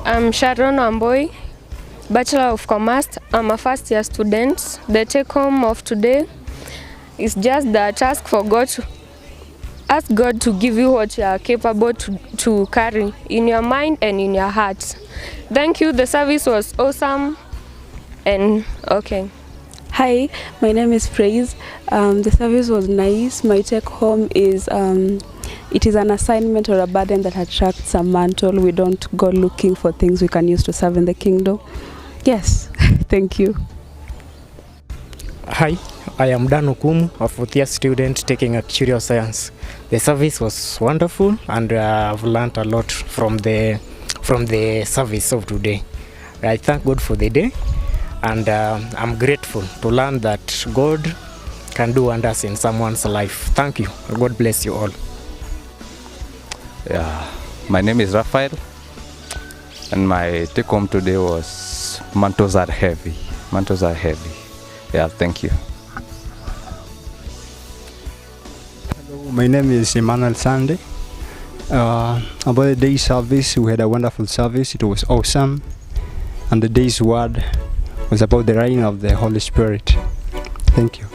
I'm Sharon Amboy, Bachelor of Commerce. I'm a first year student. The take home of today is just that ask God to give you what you are capable to carry in your mind and in your heart. Thank you. The service was awesome and okay. Hi, my name is Praise. The service was nice. My take home is it is an assignment or a burden that attracts a mantle. We don't go looking for things we can use to serve in the kingdom. Yes, thank you. Hi, I am Dan Okumu, a fourth year student taking actuarial science. The service was wonderful and I've learned a lot from the service of today. I thank God for the day. And I'm grateful to learn that God can do wonders in someone's life. Thank you. God bless you all. Yeah, my name is Raphael, and my take home today was mantles are heavy. Mantles are heavy. Yeah, thank you. Hello, my name is Emmanuel Sande. About the day service, we had a wonderful service. It was awesome. And the day's word was about the reign of the Holy Spirit. Thank you.